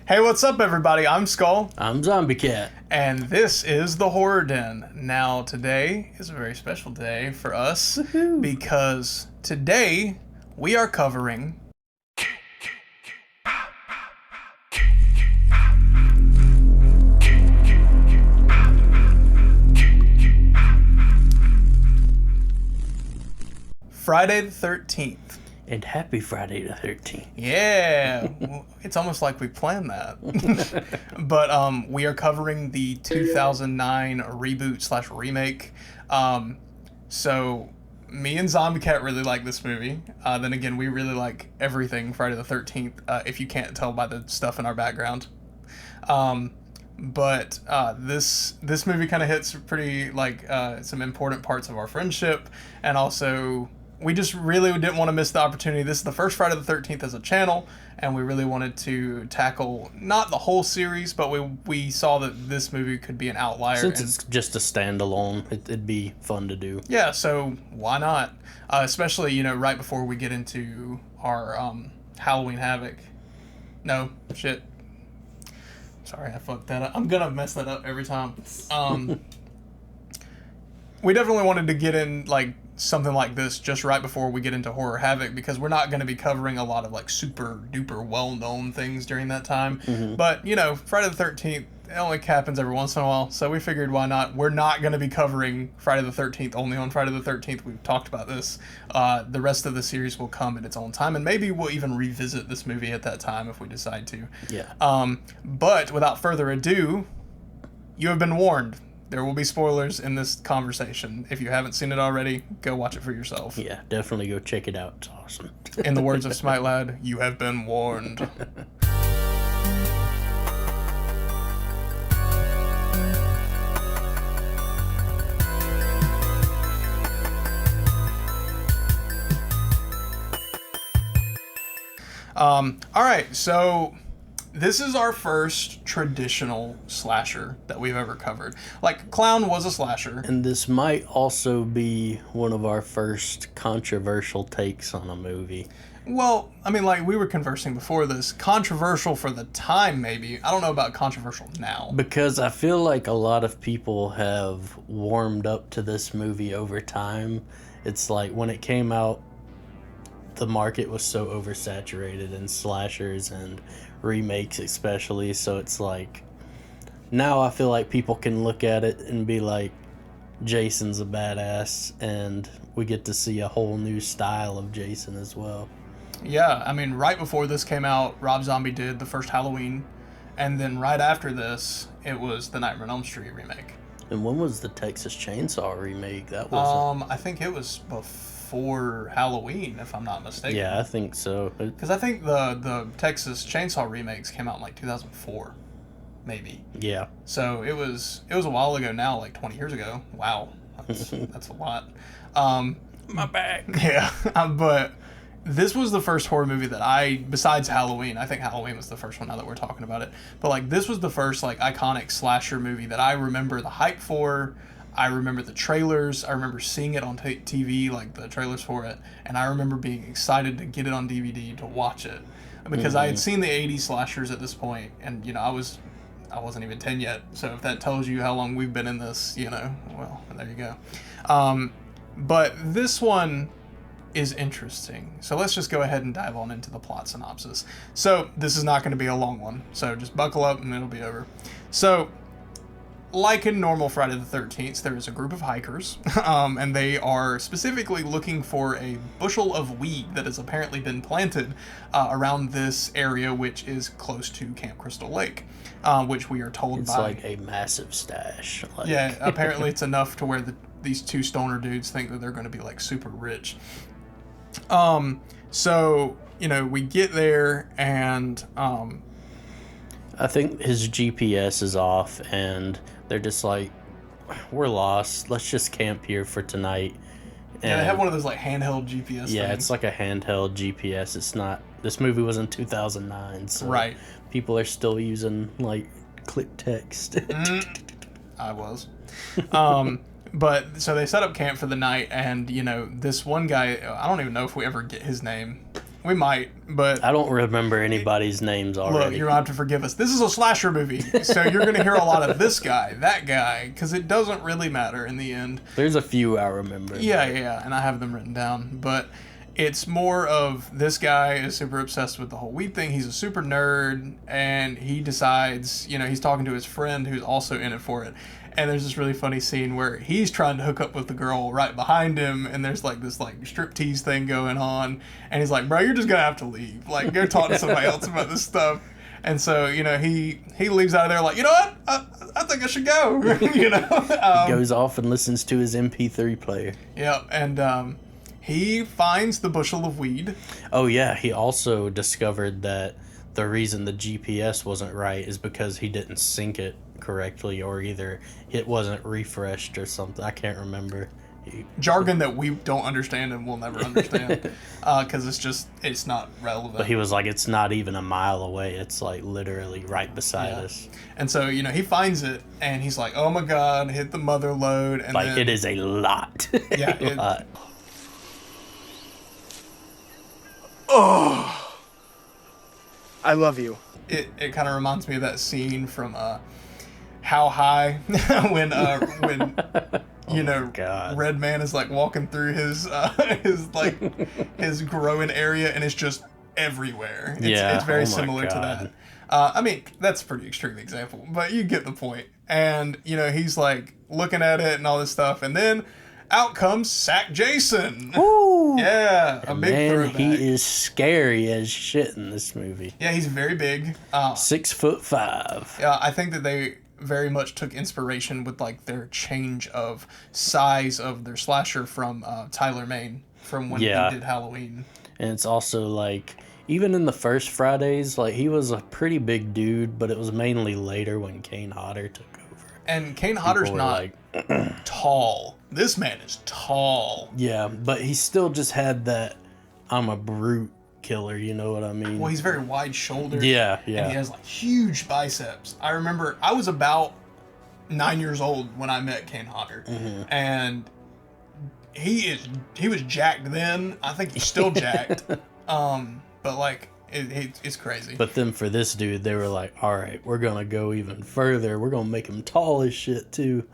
Hey, what's up, everybody? I'm Skull. I'm Zombie Cat. And this is the Horror Den. Now, today is a very special day for us because today we are covering Friday the 13th. And happy Friday the 13th. Yeah, it's almost like we planned that. But we are covering the 2009 reboot / remake. So me and Zombie Cat really like this movie. Then again, we really like everything Friday the 13th, if you can't tell by the stuff in our background. But this movie kind of hits pretty some important parts of our friendship, and also we just really didn't want to miss the opportunity. This is the first Friday the 13th as a channel, and we really wanted to tackle not the whole series, but we saw that this movie could be an outlier. Since it's just a standalone, it'd be fun to do. Yeah, so why not? Especially, right before we get into our Halloween Havoc. No, shit. Sorry, I fucked that up. I'm gonna mess that up every time. We definitely wanted to get in something like this just right before we get into Horror Havoc, because we're not going to be covering a lot of super duper well-known things during that time. Mm-hmm. But Friday the 13th, it only happens every once in a while, so we figured why not. We're not going to be covering Friday the 13th only on Friday the 13th. We've talked about this. The rest of the series will come at its own time, and maybe we'll even revisit this movie at that time if we decide to. Yeah. But without further ado, you have been warned. There will be spoilers in this conversation. If you haven't seen it already, go watch it for yourself. Yeah, definitely go check it out. It's awesome. In the words of Smite Lad, you have been warned. All right, so this is our first traditional slasher that we've ever covered. Clown was a slasher. And this might also be one of our first controversial takes on a movie. Well, we were conversing before this. Controversial for the time, maybe. I don't know about controversial now. Because I feel like a lot of people have warmed up to this movie over time. It's like when it came out, the market was so oversaturated in slashers and remakes especially, so it's like now I feel like people can look at it and be like, Jason's a badass, and we get to see a whole new style of Jason as well. Yeah, right before this came out, Rob Zombie did the first Halloween, and then right after this it was the Nightmare on Elm Street remake. And when was the Texas Chainsaw remake? That was I think it was before Halloween, if I'm not mistaken. Yeah, I think so. Because I think the Texas Chainsaw remakes came out in 2004, maybe. Yeah. So it was a while ago now, 20 years ago. Wow, that's a lot. My back. Yeah, but this was the first horror movie that besides Halloween, I think Halloween was the first one now that we're talking about it, but this was the first iconic slasher movie that I remember the hype for. I remember the trailers. I remember seeing it on TV, the trailers for it, and I remember being excited to get it on DVD to watch it, because I had seen the 80s slashers at this point, and I wasn't even 10 yet. So if that tells you how long we've been in this, well, there you go. But this one is interesting. So let's just go ahead and dive on into the plot synopsis. So this is not going to be a long one, so just buckle up and it'll be over. So, like in normal Friday the 13th, there is a group of hikers, and they are specifically looking for a bushel of weed that has apparently been planted around this area, which is close to Camp Crystal Lake, which we are told it's like a massive stash. Yeah, apparently it's enough to where these two stoner dudes think that they're going to be super rich. So, we get there, and I think his GPS is off, and they're just like, we're lost. Let's just camp here for tonight. And they have one of those handheld GPS Yeah, things. it's like a handheld GPS. It's not. This movie was in 2009, so right. People are still using clip text. I was. But so they set up camp for the night, and this one guy, I don't even know if we ever get his name We might, but I don't remember anybody's names already. look, you're going to have to forgive us. This is a slasher movie, so you're going to hear a lot of this guy, that guy, because it doesn't really matter in the end. There's a few I remember. Yeah, and I have them written down, but it's more of this guy is super obsessed with the whole weed thing. He's a super nerd, and he decides, he's talking to his friend who's also in it for it. And there's this really funny scene where he's trying to hook up with the girl right behind him, and there's like this like striptease thing going on, and he's like, "Bro, you're just gonna have to leave. Like, go talk to somebody else about this stuff." And so he leaves out of there like, you know what? I think I should go. Goes off and listens to his MP3 player. Yeah, and he finds the bushel of weed. Oh yeah, he also discovered that the reason the GPS wasn't right is because he didn't sync it correctly, or either it wasn't refreshed or something. I can't remember. Jargon that we don't understand and will never understand, because it's not relevant. But he was like, it's not even a mile away. It's like literally right beside us. And so, he finds it, and he's like, oh my God, hit the mother load. And like, then, it is a lot. Yeah. A lot. Oh, I love you. It kind of reminds me of that scene from How High when God. Red Man is like walking through his his growing area, and it's just everywhere. It's very similar to that. I mean, that's a pretty extreme example, but you get the point. And he's like looking at it and all this stuff, and then out comes Sack Jason. Woo! Yeah, a big Man, throwback. he is scary as shit in this movie. Yeah, he's very big. 6'5". Yeah, I think that they very much took inspiration with like their change of size of their slasher from Tyler Mane from when he did Halloween. And it's also like, even in the first Fridays, like, he was a pretty big dude, but it was mainly later when Kane Hodder took over. And Kane Hodder's not tall. This man is tall. Yeah, but he still just had that I'm a brute killer, you know what I mean? Well, he's very wide-shouldered. Yeah. And he has like huge biceps. I remember I was about 9 years old when I met Kane Hodder. Mm-hmm. And he was jacked then. I think he's still jacked. But like it's crazy. But then for this dude, they were like, all right, we're going to go even further. We're going to make him tall as shit too.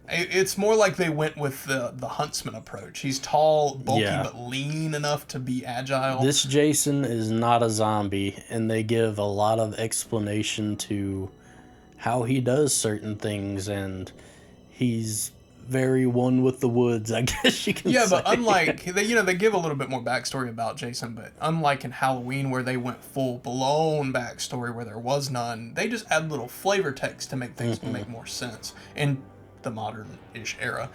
It's more like they went with the Huntsman approach. He's tall, bulky, but lean enough to be agile. This Jason is not a zombie, and they give a lot of explanation to how he does certain things, and he's very one with the woods, I guess you can say. Yeah, but unlike, they give a little bit more backstory about Jason, but unlike in Halloween where they went full-blown backstory where there was none, they just add little flavor text to make things make more sense. And the modern-ish era.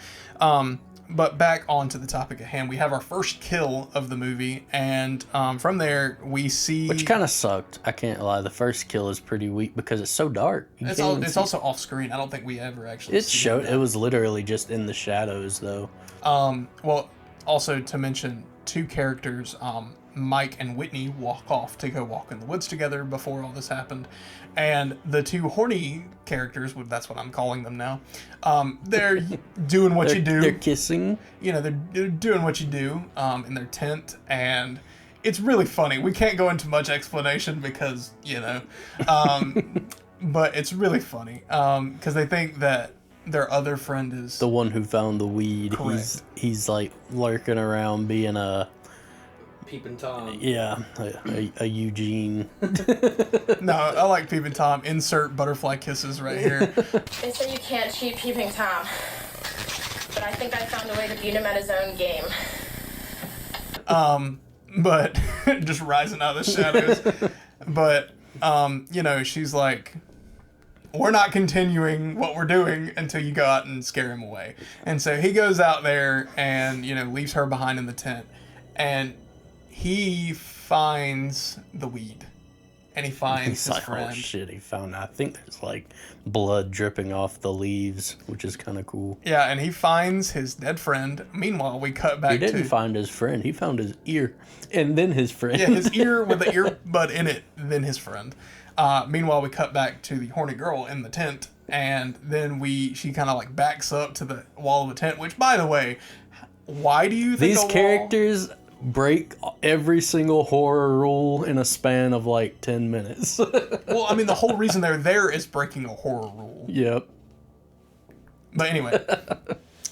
But back onto the topic at hand, we have our first kill of the movie, and from there we see... Which kind of sucked, I can't lie. The first kill is pretty weak because it's so dark. It's also off-screen. I don't think we ever actually see it was literally just in the shadows, though. Well, also to mention, two characters, Mike and Whitney, walk off to go walk in the woods together before all this happened. And the two horny characters, that's what I'm calling them now, they're doing what you do. They're kissing. They're doing what you do in their tent, and it's really funny. We can't go into much explanation because, but it's really funny because they think that their other friend is... The one who found the weed. Correct. He's like lurking around being a... Peeping Tom. Yeah, a Eugene. No, I like Peeping Tom. Insert butterfly kisses right here. They say you can't cheat Peeping Tom, but I think I found a way to beat him at his own game. But just rising out of the shadows. But she's like, we're not continuing what we're doing until you go out and scare him away. And so he goes out there and leaves her behind in the tent, and he finds the weed, and he finds his friend. Oh shit, he found, I think there's like blood dripping off the leaves, which is kind of cool. Yeah, and he finds his dead friend. Meanwhile, we cut back to... He didn't find his friend, he found his ear, and then his friend. Yeah, his ear with the earbud in it, then his friend. Meanwhile, we cut back to the horny girl in the tent, and then she kind of like backs up to the wall of the tent, which, by the way, why do you think these characters break every single horror rule in a span of like 10 minutes. Well, I mean, the whole reason they're there is breaking a horror rule. Yep. But anyway,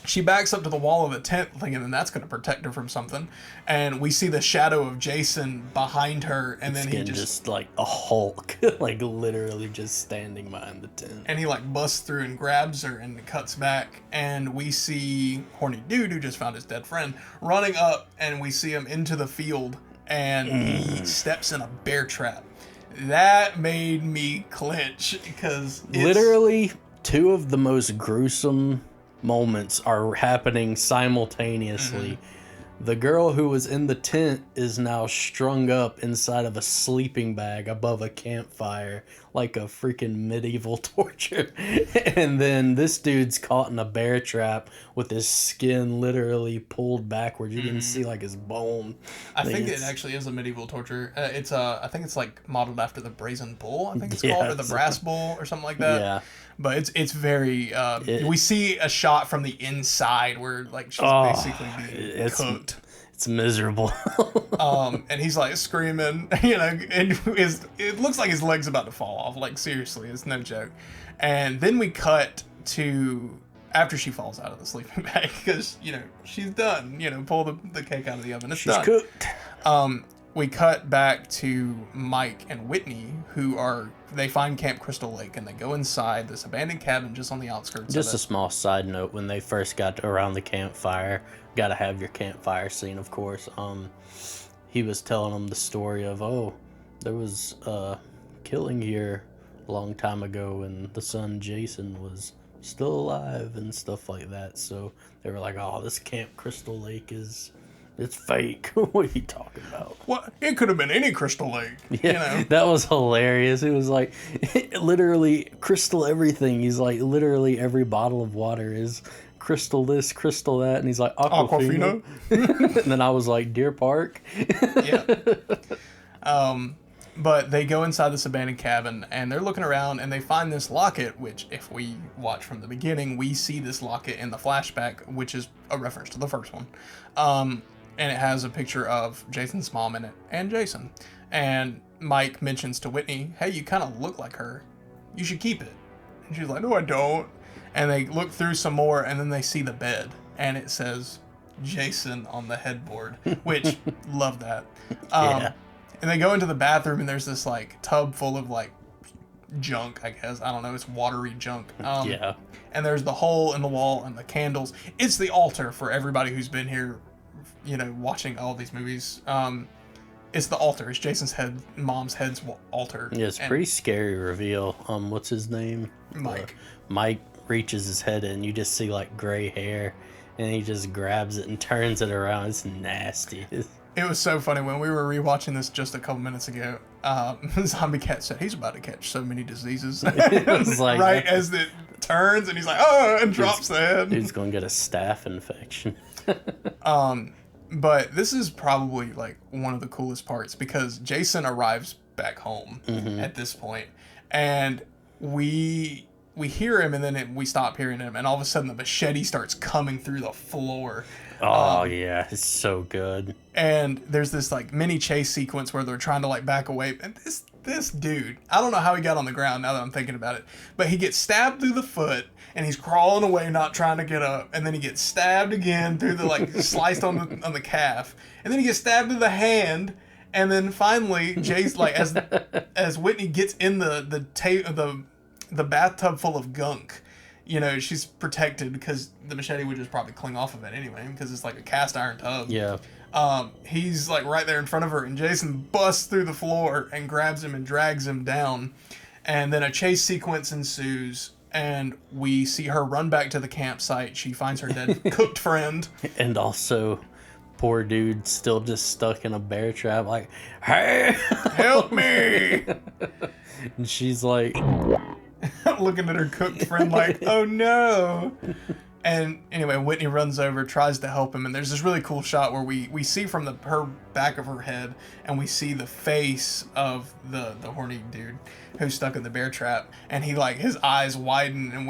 she backs up to the wall of the tent thinking that that's going to protect her from something. And we see the shadow of Jason behind her, and then he just like a Hulk, like literally just standing behind the tent. And he like busts through and grabs her and cuts back, and we see horny dude who just found his dead friend running up, and we see him into the field, and he steps in a bear trap. That made me clench because literally two of the most gruesome moments are happening simultaneously. The girl who was in the tent is now strung up inside of a sleeping bag above a campfire like a freaking medieval torture. And then this dude's caught in a bear trap with his skin literally pulled backwards. You can see like his bone. I think it actually is a medieval torture. It's I think it's like modeled after the brazen bull, I think it's called, or the brass bull or something like that. Yeah. But it's very we see a shot from the inside where like she's basically being cooked. It's miserable. And he's like screaming, you know, and it looks like his leg's about to fall off. Like seriously, it's no joke. And then we cut to after she falls out of the sleeping bag because, you know, she's done. You know, pull the cake out of the oven. She's done. Cooked. We cut back to Mike and Whitney, they find Camp Crystal Lake, and they go inside this abandoned cabin just on the outskirts Just of a it. small side note, when they first got around the campfire, gotta have your campfire scene, of course. He was telling them the story of, there was killing here a long time ago, and the son Jason was still alive and stuff like that. So they were like, this Camp Crystal Lake it's fake. What are you talking about? What? It could have been any Crystal Lake. Yeah, you know? That was hilarious. It was like, literally, crystal everything. He's like, literally every bottle of water is crystal this, crystal that. And he's like, Aquafina. And then I was like, Deer Park. Yeah. But they go inside this abandoned cabin, and they're looking around, and they find this locket, which, if we watch from the beginning, we see this locket in the flashback, which is a reference to the first one. And it has a picture of Jason's mom in it, and Jason. And Mike mentions to Whitney, hey, you kind of look like her. You should keep it. And she's like, no, I don't. And they look through some more, and then they see the bed, and it says Jason on the headboard, which, love that. Yeah. And they go into the bathroom, and there's this, like, tub full of, like, junk, I guess. I don't know. It's watery junk. Yeah. And there's the hole in the wall and the candles. It's the altar for everybody who's been here, you know, watching all these movies. It's the altar. It's Jason's mom's head's altar. Yeah, it's a pretty scary reveal. What's his name? Mike. Mike reaches his head in. You just see, like, gray hair, and he just grabs it and turns it around. It's nasty. It was so funny when we were rewatching this just a couple minutes ago. Zombie Cat said he's about to catch so many diseases. It was like, right as it turns, and he's like, and drops the head. Dude's gonna get a staph infection. But this is probably like one of the coolest parts because Jason arrives back home at this point, and we hear him, and then we stop hearing him, and all of a sudden the machete starts coming through the floor. Oh yeah, it's so good. And there's this like mini chase sequence where they're trying to like back away, and this dude, I don't know how he got on the ground now that I'm thinking about it, but he gets stabbed through the foot, and he's crawling away, not trying to get up, and then he gets stabbed again through the like sliced on the calf, and then he gets stabbed through the hand, and then finally Jay's like as Whitney gets in the bathtub full of gunk. You know, she's protected because the machete would just probably cling off of it anyway because it's like a cast iron tub. Yeah. He's like right there in front of her, and Jason busts through the floor and grabs him and drags him down. And then a chase sequence ensues, and we see her run back to the campsite. She finds her dead cooked friend. And also, poor dude still just stuck in a bear trap, like, hey, help me! And she's like, looking at her cooked friend like, oh no. And anyway, Whitney runs over, tries to help him, and there's this really cool shot where we see from her back of her head, and we see the face of the horny dude who's stuck in the bear trap, and he like his eyes widen, and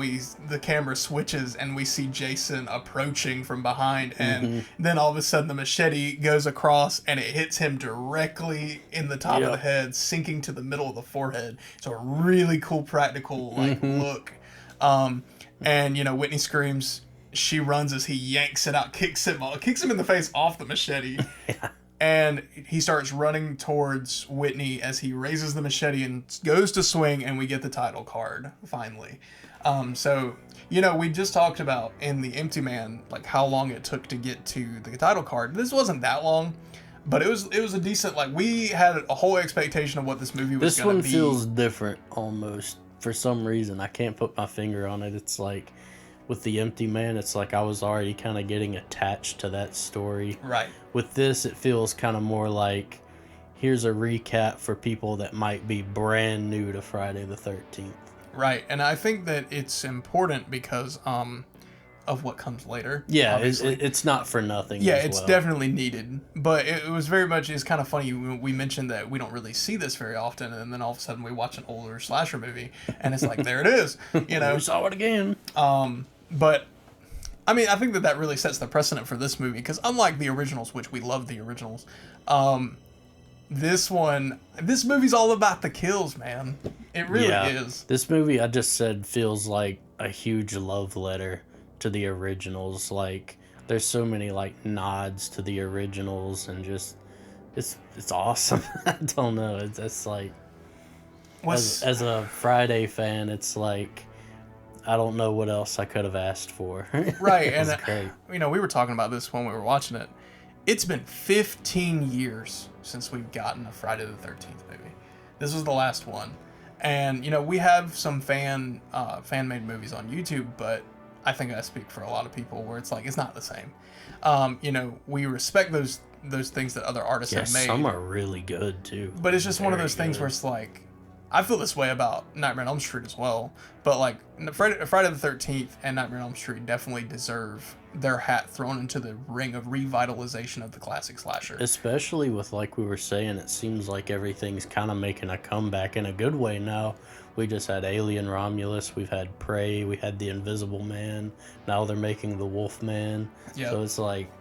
the camera switches, and we see Jason approaching from behind, and then all of a sudden the machete goes across, and it hits him directly in the top of the head, sinking to the middle of the forehead. So a really cool practical look. And, you know, Whitney screams, she runs as he yanks it out, kicks him in the face off the machete. And he starts running towards Whitney as he raises the machete and goes to swing, and we get the title card, finally. So, you know, we just talked about in The Empty Man, like, how long it took to get to the title card. This wasn't that long, but it was a decent, like, we had a whole expectation of what this movie was going to be. This one feels different, almost. For some reason, I can't put my finger on it. It's like with The Empty Man, it's like I was already kind of getting attached to that story. Right. With this, it feels kind of more like here's a recap for people that might be brand new to Friday the 13th. Right, and I think that it's important because of what comes later. Yeah, it's not for nothing. Yeah, it's definitely needed. But it was very much, it's kind of funny, we mentioned that we don't really see this very often, and then all of a sudden we watch an older slasher movie, and it's like, there it is, you know. We saw it again. But, I mean, I think that really sets the precedent for this movie, because unlike the originals, which we love the originals, this movie's all about the kills, man. It really is. This movie, I just said, feels like a huge love letter to the originals. Like, there's so many like nods to the originals, and just it's awesome. I don't know, it's like as a Friday fan, it's like I don't know what else I could have asked for. Right. And great. You know, we were talking about this when we were watching it. It's been 15 years since we've gotten a Friday the 13th movie. This was the last one. And you know, we have some fan made movies on YouTube, but I think I speak for a lot of people where it's like, it's not the same. You know, we respect those things that other artists have made. Some are really good too. But it's just one of those things where it's like, I feel this way about Nightmare on Elm Street as well. But like, Friday the 13th and Nightmare on Elm Street definitely deserve their hat thrown into the ring of revitalization of the classic slasher. Especially with, like we were saying, it seems like everything's kind of making a comeback in a good way now. We just had Alien Romulus, we've had Prey, we had The Invisible Man, now they're making The Wolf Man. Yep. So it's like,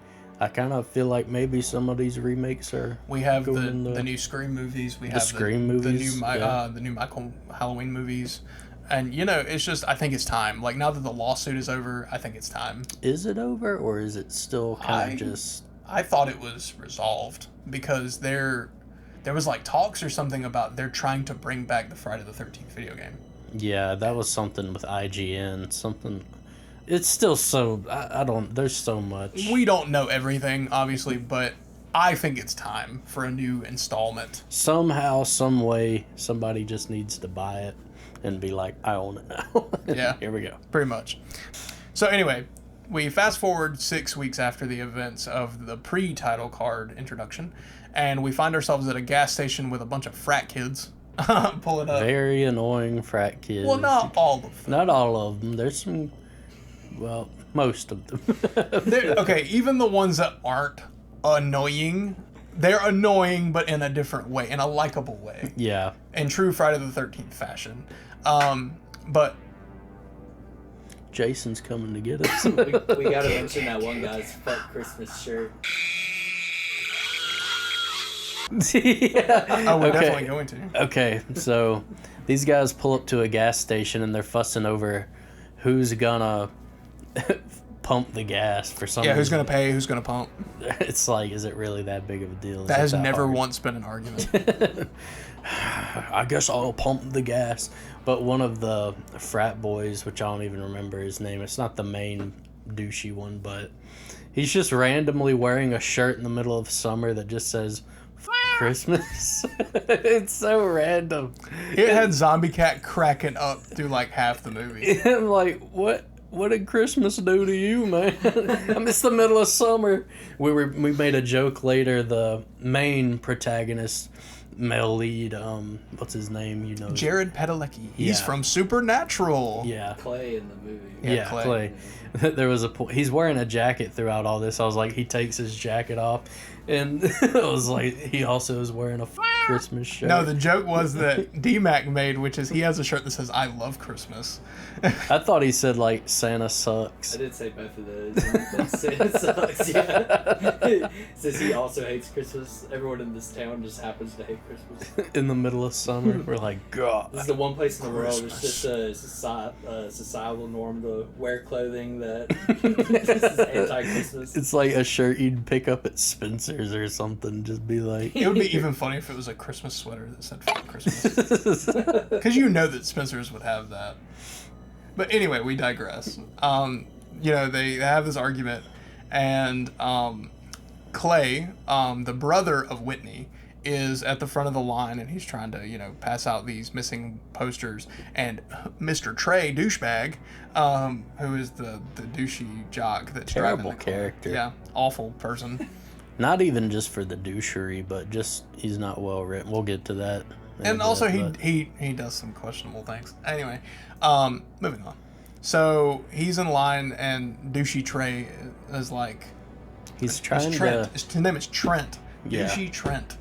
I kind of feel like maybe some of these remakes are. We have the new Scream movies. We have the new Michael Halloween movies, and you know, it's just, I think it's time. Like, now that the lawsuit is over, I think it's time. Is it over, or is it still kind of just? I thought it was resolved because there was like talks or something about they're trying to bring back the Friday the 13th video game. Yeah, that was something with IGN. Something. It's still so, I don't, there's so much. We don't know everything, obviously, but I think it's time for a new installment. Somehow, some way, somebody just needs to buy it and be like, I own it now. Yeah. Here we go. Pretty much. So anyway, we fast forward 6 weeks after the events of the pre-title card introduction, and we find ourselves at a gas station with a bunch of frat kids pulling up. Very annoying frat kids. Well, not all of them. Not all of them. There's some... Well, most of them. Okay, even the ones that aren't annoying, they're annoying, but in a different way, in a likable way. Yeah. In true Friday the 13th fashion. But Jason's coming to get us. we gotta mention that one guy's fuck Christmas shirt. Yeah. Oh, we're definitely going to. Okay, so these guys pull up to a gas station and they're fussing over who's gonna pump the gas for some reason. Who's gonna pay, who's gonna pump. It's like, is it really that big of a deal? That has never once been an argument. I guess I'll pump the gas. But one of the frat boys, which I don't even remember his name, it's not the main douchey one, but he's just randomly wearing a shirt in the middle of summer that just says Christmas. It's so random. It had Zombie Cat cracking up through like half the movie. I'm like, what did Christmas do to you, man? I mean, it's the middle of summer. We made a joke later. The main protagonist, male lead, what's his name? You know, Jared Padalecki. He's from Supernatural. Yeah. Clay in the movie. Yeah, Clay. There was a point. He's wearing a jacket throughout all this. I was like, he takes his jacket off, and I was like, he also is wearing a Christmas shirt. No, the joke was that D-Mac made, which is he has a shirt that says "I love Christmas." I thought he said like Santa sucks. I did say both of those. Santa sucks. Yeah. Says he also hates Christmas. Everyone in this town just happens to hate Christmas. In the middle of summer, we're like, God. This is the one place in the world it's just a societal norm to wear clothing that is anti-Christmas. It's like a shirt you'd pick up at Spencer's or something. Just be like, It would be even funny if it was a Christmas sweater that said "Fuck Christmas," because you know that Spencer's would have that. But anyway, we digress. They have this argument, and Clay, the brother of Whitney, is at the front of the line, and he's trying to, pass out these missing posters. And Mr. Trey, douchebag, who is the douchey jock that's driving terrible the car. character. Yeah, awful person. Not even just for the douchery, but just he's not well written. We'll get to that. And also, he does some questionable things. Anyway, moving on. So he's in line, and douchey Trey is like, he's trying Trent. to. His name is Trent. Yeah. Douchey Trent.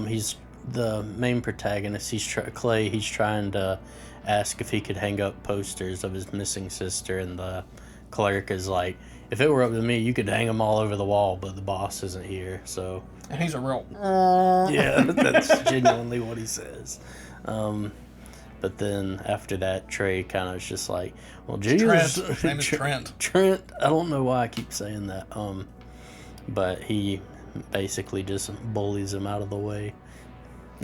He's the main protagonist. Clay. He's trying to ask if he could hang up posters of his missing sister, and the clerk is like, if it were up to me, you could hang them all over the wall, but the boss isn't here, so. And he's a real. Yeah, that's genuinely what he says. But then after that, Trey kind of is just like, well, Jesus. Trent. His name is Trent. Trent. I don't know why I keep saying that. But he basically just bullies him out of the way.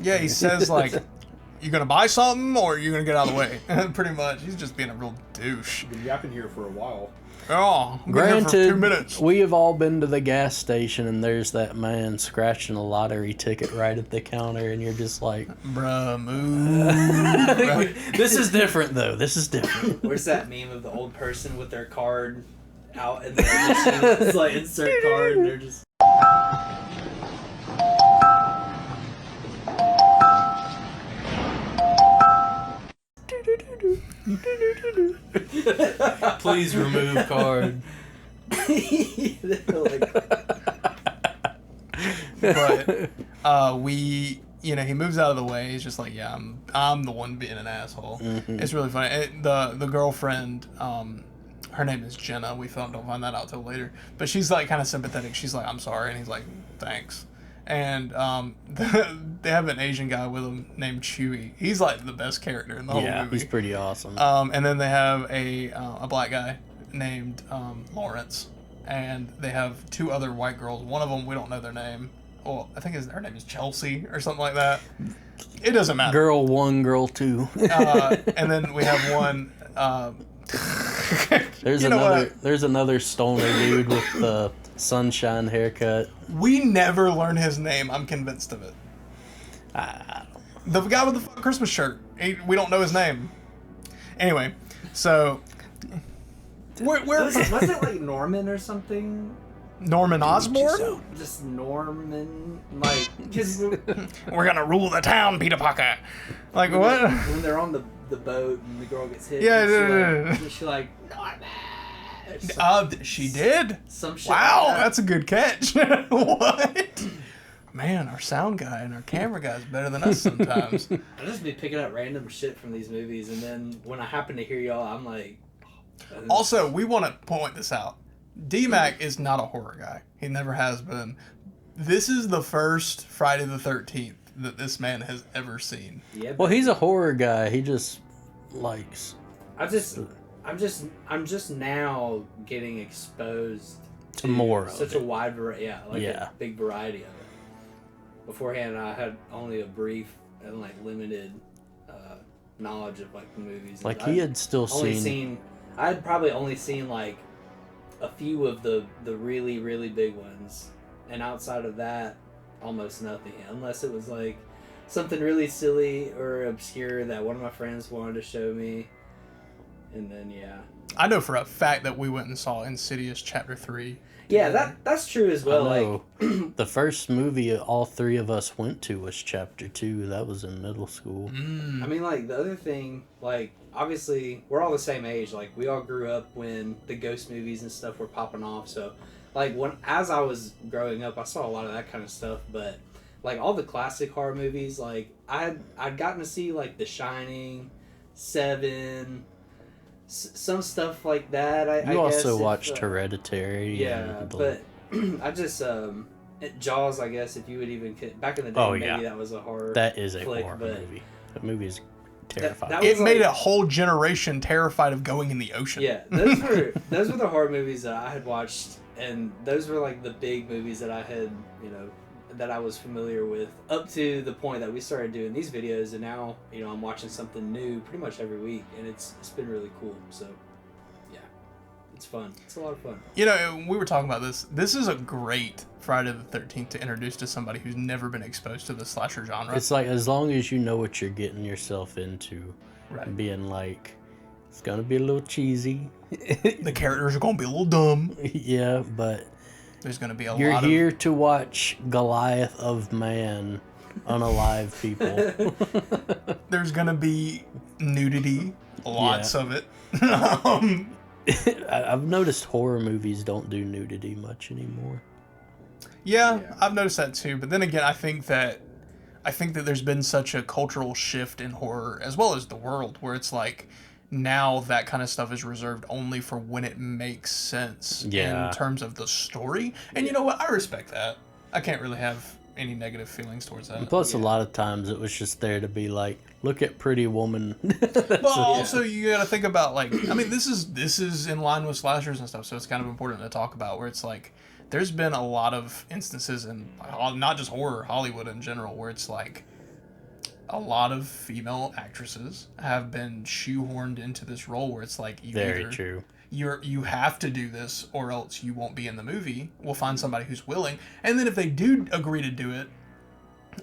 Yeah, he says like, "You gonna buy something, or you gonna get out of the way?" Pretty much, he's just being a real douche. Been yapping here for a while. Oh, I'm gonna here for 2 minutes. We have all been to the gas station, and there's that man scratching a lottery ticket right at the counter, and you're just like, bruh, move. This is different, though. This is different. Where's that meme of the old person with their card out in the machine? It's like insert card, and they're just. Please remove card. But he moves out of the way. He's just like, yeah, I'm the one being an asshole. Mm-hmm. It's really funny. The girlfriend, her name is Jenna. We don't find that out till later. But she's like kind of sympathetic. She's like, I'm sorry, and he's like, thanks. And they have an Asian guy with him named Chewy. He's like the best character in the whole movie. He's pretty awesome. And then they have a black guy named Lawrence, and they have 2 other white girls. One of them, we don't know their name. Well, I think her name is Chelsea or something like that. It doesn't matter. Girl 1, girl 2. And then we have one. There's another stoner dude with the sunshine haircut. We never learn his name. I'm convinced of it. The guy with the Christmas shirt. We don't know his name. Anyway, so Was it like Norman or something? Norman Osborn? Just Norman, like, because We're gonna rule the town, Peter Parker. Like what? when they're on the boat and the girl gets hit, Yeah, she's like Norman. She did? Some shit. Wow, like that. that's a good catch. What? Man, our sound guy and our camera guy is better than us sometimes. I just be picking up random shit from these movies, and then when I happen to hear y'all, I'm like. Also, we want to point this out. D-Mac is not a horror guy. He never has been. This is the first Friday the 13th that this man has ever seen. Yeah. Well, he's a horror guy. He just likes. I'm just now getting exposed to more of such it. a wide variety. Yeah, like Yeah. a big variety of it. Beforehand, I had only a brief and like limited knowledge of like the movies. Like he had still seen. I had probably only seen like a few of the really really big ones, and outside of that, almost nothing. Unless it was like something really silly or obscure that one of my friends wanted to show me. And then yeah. I know for a fact that we went and saw Insidious Chapter 3. Yeah, that's true as well. Like the first movie all three of us went to was Chapter 2. That was in middle school. I mean, like, the other thing, like, obviously, we're all the same age. Like, we all grew up when the ghost movies and stuff were popping off. So, like, as I was growing up, I saw a lot of that kind of stuff. But, like, all the classic horror movies, like, I'd gotten to see, like, The Shining, Seven, some stuff like that, I guess. You also watched Hereditary. Yeah, but I just... Jaws, I guess, if you would even... Back in the day, maybe that was a horror That is a flick, horror but movie. That movie is terrifying. that It was made like- a whole generation terrified of going in the ocean. Yeah, those were the horror movies that I had watched, and those were like the big movies that I had, that I was familiar with up to the point that we started doing these videos, and now, I'm watching something new pretty much every week, and it's been really cool. So, yeah, it's fun. It's a lot of fun. We were talking about this. This is a great Friday the 13th to introduce to somebody who's never been exposed to the slasher genre. It's like, as long as you know what you're getting yourself into, Right. being like, it's gonna be a little cheesy. The characters are going to be a little dumb. Yeah, but There's going to be you're lot here to watch Goliath of Man unalive people. There's going to be nudity, lots of it. I've noticed horror movies don't do nudity much anymore. Yeah, I've noticed that too. But then again, I think that there's been such a cultural shift in horror as well as the world, where it's like now that kind of stuff is reserved only for when it makes sense in terms of the story. And you know what? I respect that. I can't really have any negative feelings towards that. Plus, a lot of times it was just there to be like, look at Pretty Woman. But also, you got to think about, like, I mean, this is in line with slashers and stuff, so it's kind of important to talk about, where it's like, there's been a lot of instances in, not just horror, Hollywood in general, where it's like, a lot of female actresses have been shoehorned into this role where it's like, Very true. You have to do this or else you won't be in the movie. We'll find somebody who's willing. And then if they do agree to do it,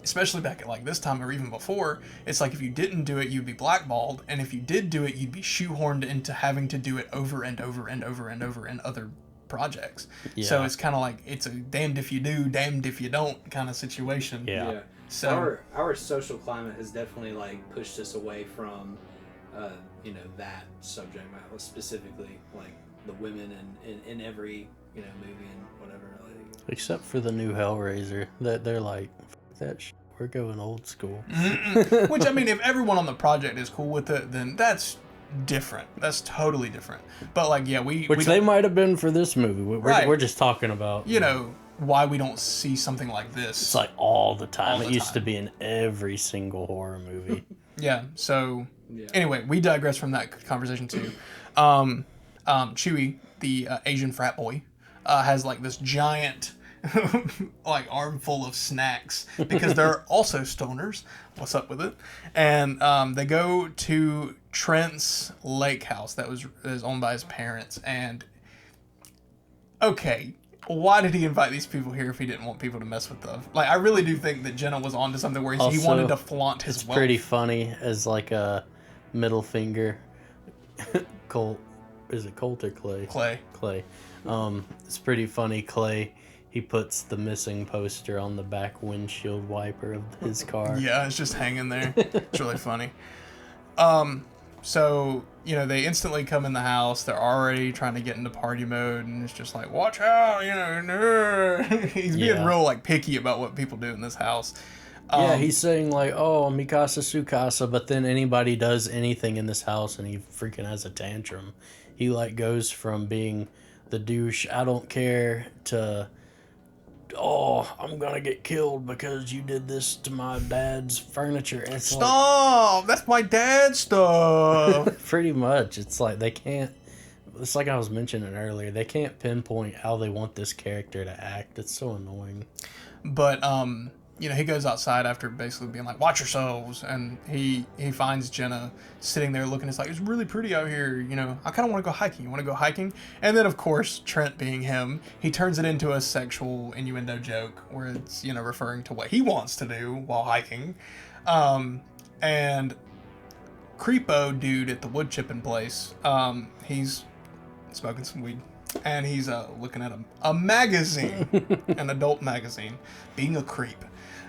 especially back at like this time or even before, it's like if you didn't do it, you'd be blackballed. And if you did do it, you'd be shoehorned into having to do it over and over and over and over in other projects. Yeah. So it's kind of like, it's a damned if you do, damned if you don't kind of situation. Yeah. So our social climate has definitely like pushed us away from, that subject matter, specifically like the women in every movie and whatever. Like, Except for the new Hellraiser, that they're like, "F that shit, we're going old school." which, I mean, if everyone on the project is cool with it, then that's different. That's totally different. But like, yeah, Which they might have been for this movie. We're just talking about, why we don't see something like this. It's like all the time. All the It used to time. be in every single horror movie. Yeah. So Yeah. anyway, we digress from that conversation too. Chewie, the Asian frat boy, has like this giant like armful of snacks because they're also stoners. What's up with it? And they go to Trent's lake house that is owned by his parents. And okay, why did he invite these people here if he didn't want people to mess with them? Like, I really do think that Jenna was onto something where he Also, wanted to flaunt his It's wealth. pretty funny as like a middle finger. Colt, is it Colt or Clay? Clay. Clay. It's pretty funny. Clay, he puts the missing poster on the back windshield wiper of his car. Yeah, it's just hanging there. It's really funny. So, they instantly come in the house. They're already trying to get into party mode, and it's just like, watch out, no. He's being real, like, picky about what people do in this house. Yeah, he's saying like, "Oh, Mikasa Sukasa," but then anybody does anything in this house and he freaking has a tantrum. He like goes from being the douche, I don't care, to, "Oh, I'm gonna get killed because you did this to my dad's furniture." And it's Stop! That's my dad's stuff. like, pretty much, it's like they can't. It's like I was mentioning earlier. They can't pinpoint how they want this character to act. It's so annoying. But, he goes outside after basically being like, watch yourselves. And he finds Jenna sitting there looking, it's like, it's really pretty out here. I kind of want to go hiking. You want to go hiking? And then, of course, Trent being him, he turns it into a sexual innuendo joke where it's, referring to what he wants to do while hiking. And creepo dude at the wood chipping place. He's smoking some weed, and he's looking at a magazine, an adult magazine, being a creep.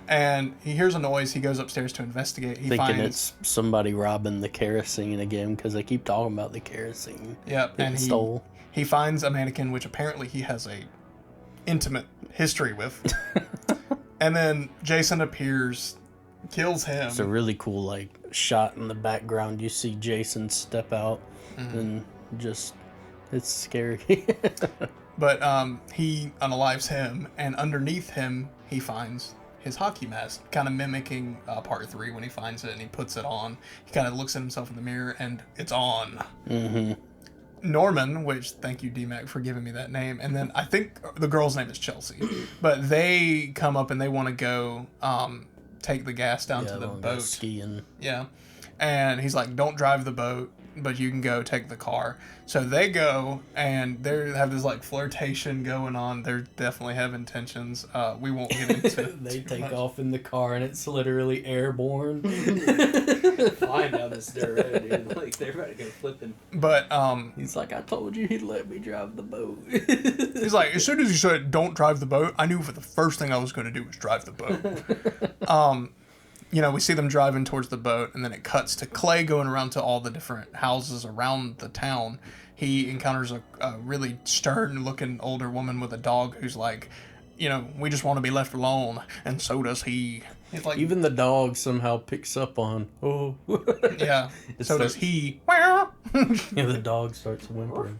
And he hears a noise. He goes upstairs to investigate. He Thinking finds it's somebody robbing the kerosene again because they keep talking about the kerosene. Yep, and stole. He finds a mannequin which apparently he has a intimate history with. And then Jason appears, kills him. It's a really cool like shot in the background. You see Jason step out, and just it's scary. But he unalives him, and underneath him he finds his hockey mask, kind of mimicking part 3 when he finds it and he puts it on. He kind of looks at himself in the mirror and it's on. Norman, which thank you D-Mac for giving me that name, and then I think the girl's name is Chelsea, but they come up and they want to go take the gas down to the boat. Skiing. Yeah. And he's like, don't drive the boat, but you can go take the car. So they go, and they have this like flirtation going on. They definitely have intentions. We won't get into They take off in the car, and it's literally airborne. Flying down this dirt road, dude. Like, they're about to go flipping. But He's like, I told you he'd let me drive the boat. he's like, as soon as he said don't drive the boat, I knew for the first thing I was going to do was drive the boat. You know, we see them driving towards the boat, and then it cuts to Clay going around to all the different houses around the town. He encounters a really stern-looking older woman with a dog who's like, you know, we just want to be left alone, and so does he. He's like, Even the dog somehow picks up on, yeah, so does he. Yeah, the dog starts whimpering.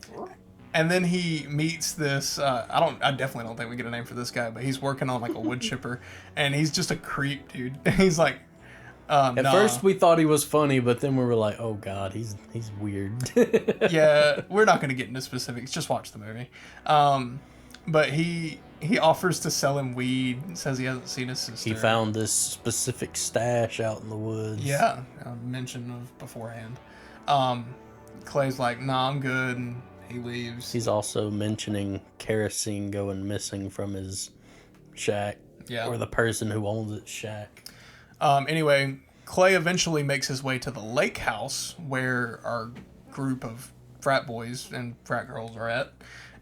And then he meets this, I definitely don't think we get a name for this guy, but he's working on like a wood chipper, and he's just a creep, dude. He's like, At first we thought he was funny, but then we were like, oh god, he's weird. Yeah, we're not going to get into specifics, just watch the movie. But he offers to sell him weed, says he hasn't seen his sister. He found this specific stash out in the woods. Yeah, mention of beforehand. Clay's like, nah, I'm good, and he leaves. He's also mentioning kerosene going missing from his shack. Yeah. Or the person who owns its shack. Anyway, Clay eventually makes his way to the lake house where our group of frat boys and frat girls are at,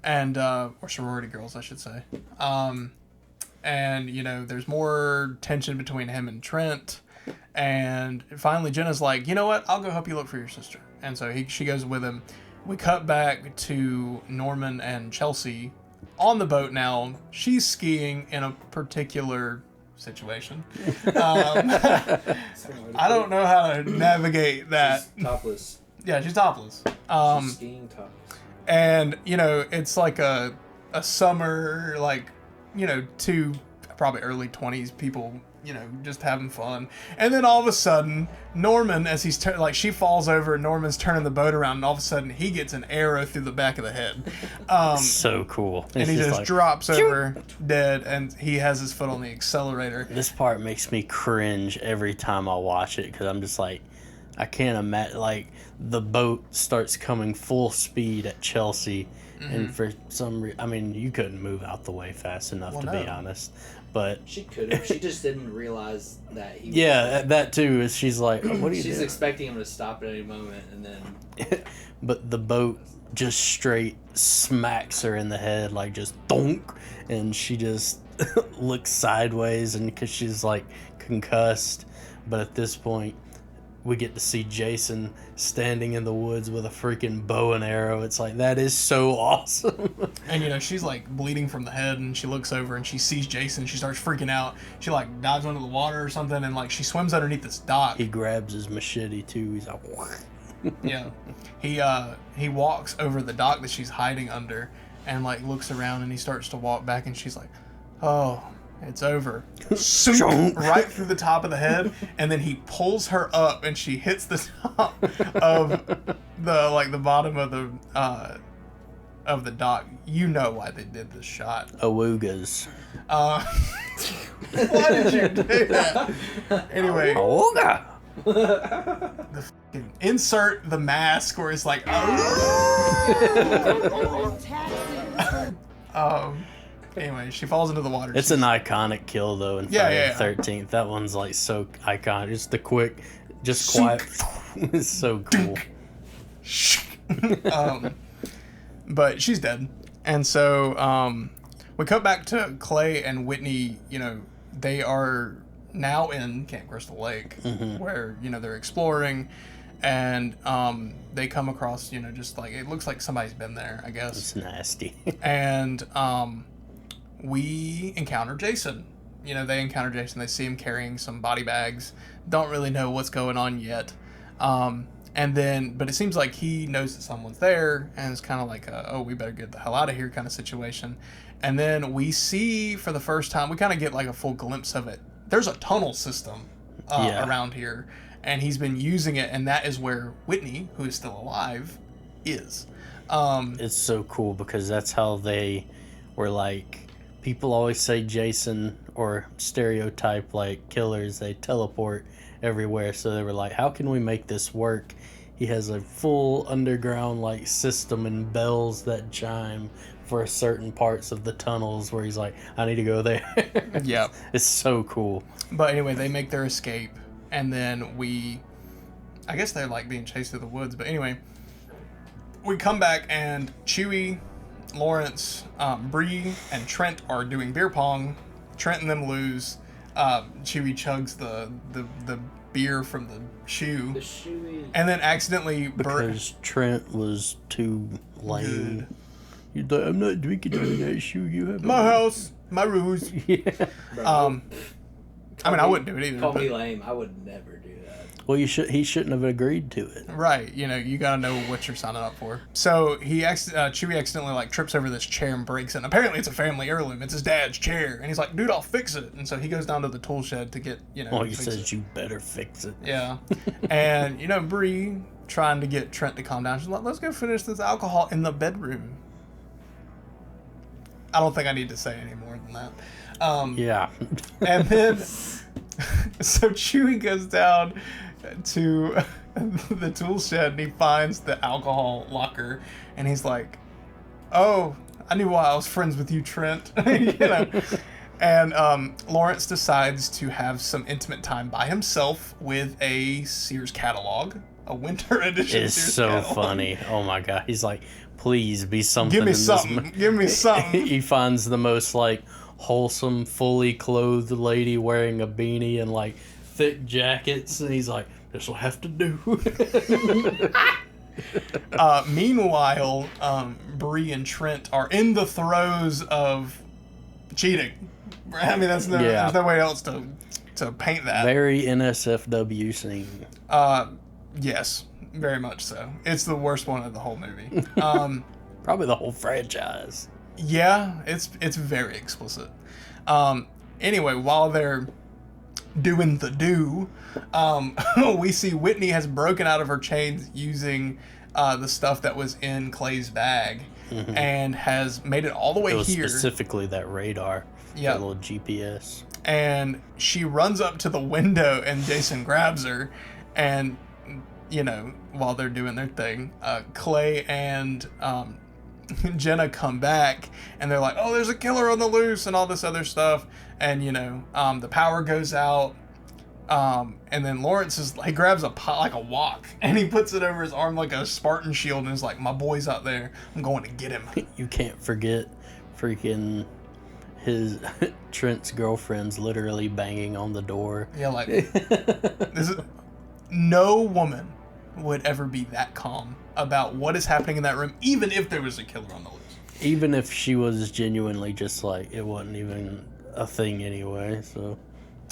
and or sorority girls, I should say. And you know, there's more tension between him and Trent, and finally Jenna's like, you know what? I'll go help you look for your sister, and so she goes with him. We cut back to Norman and Chelsea on the boat now. She's skiing in a particular situation. I don't know how to navigate that. She's topless. Yeah, she's topless. She's skiing topless. And, you know, it's like a summer, like, you know, two probably early 20s people, you know, just having fun. And then all of a sudden, Norman, as he's she falls over, and Norman's turning the boat around, and all of a sudden he gets an arrow through the back of the head. So cool. And he just drops over dead, and he has his foot on the accelerator. This part makes me cringe every time I watch it, because I'm just like, I can't imagine, like, the boat starts coming full speed at Chelsea, and for some reason, I mean, you couldn't move out the way fast enough, be honest. But she could have. She just didn't realize that he. Yeah, that too. Is she's like, oh, what are you doing? She's expecting him to stop at any moment, and then. But the boat just straight smacks her in the head, like just donk, and she just looks sideways, and because she's like concussed. But at this point, we get to see Jason standing in the woods with a freaking bow and arrow. It's like, that is so awesome. And, you know, she's, like, bleeding from the head, and she looks over, and she sees Jason. She starts freaking out. She, like, dives under the water or something, and, like, she swims underneath this dock. He grabs his machete, too. He's like, yeah. He walks over the dock that she's hiding under and, like, looks around, and he starts to walk back, and she's like, oh, it's over. Right through the top of the head, and then he pulls her up, and she hits the top of the bottom of the dock. You know why they did this shot. Awoogas. Why did you do that? Anyway. Awooga. Insert the mask where it's like. Anyway, she falls into the water. It's an iconic kill, though, in Friday the 13th. That one's, like, so iconic. Just the quick, just quiet. It's so cool. But she's dead. And so we cut back to Clay and Whitney. You know, they are now in Camp Crystal Lake, where, you know, they're exploring, and they come across, you know, just like, it looks like somebody's been there, I guess. It's nasty. And we encounter Jason. You know, they encounter Jason. They see him carrying some body bags. Don't really know what's going on yet. And then, but it seems like he knows that someone's there, and it's kind of like, oh, we better get the hell out of here kind of situation. And then we see for the first time, we kind of get like a full glimpse of it. There's a tunnel system around here, and he's been using it, and that is where Whitney, who is still alive, is. It's so cool because that's how they were like, people always say Jason or stereotype like killers, they teleport everywhere. So they were like, how can we make this work? He has a full underground like system and bells that chime for certain parts of the tunnels where he's like, I need to go there. Yep. It's so cool. But anyway, they make their escape, and then I guess they're like being chased through the woods. But anyway, we come back and Chewie, Lawrence, Bree, and Trent are doing beer pong. Trent and them lose. Chewie chugs the beer from the shoe. The shoe. And then accidentally... Because Trent was too lame. He's like, I'm not drinking out of that shoe you have. My house, my rules. Yeah. I mean, I wouldn't do it either. Call me lame. I would never do that. Well, he shouldn't have agreed to it. Right, you know, you gotta know what you're signing up for. So Chewie accidentally like trips over this chair and breaks it. And apparently, it's a family heirloom. It's his dad's chair, and he's like, "Dude, I'll fix it." And so he goes down to the tool shed to get, you know. Well, he fix says it. you better fix it. Yeah, and you know, Bree trying to get Trent to calm down. She's like, "Let's go finish this alcohol in the bedroom." I don't think I need to say any more than that. Yeah. And then, so Chewie goes down to the tool shed and he finds the alcohol locker, and he's like, "Oh, I knew why I was friends with you, Trent." You know. And Lawrence decides to have some intimate time by himself with a Sears catalog, a winter edition. It's Sears so catalog. funny. Oh my god. He's like, please be something. Give me in this something. Give me something. He finds the most like wholesome, fully clothed lady wearing a beanie and like thick jackets, and he's like, this will have to do. Meanwhile, Bree and Trent are in the throes of cheating. I mean, there's no way else to paint that. Very NSFW scene. Yes, very much so. It's the worst one of the whole movie. Probably the whole franchise. Yeah, it's very explicit. Anyway, while they're doing the do, we see Whitney has broken out of her chains using the stuff that was in Clay's bag, and has made it all the way It was here. specifically that radar. Yeah. That little GPS. And she runs up to the window, and Jason grabs her, and you know, while they're doing their thing, Clay and Jenna come back, and they're like, "Oh, there's a killer on the loose," and all this other stuff. And you know, the power goes out, and then Lawrence he grabs like a wok, and he puts it over his arm like a Spartan shield, and is like, "My boy's out there. I'm going to get him." You can't forget freaking his Trent's girlfriend's literally banging on the door. Yeah, like no woman would ever be that calm about what is happening in that room, even if there was a killer on the loose. Even if she was genuinely just like, it wasn't even a thing anyway, so.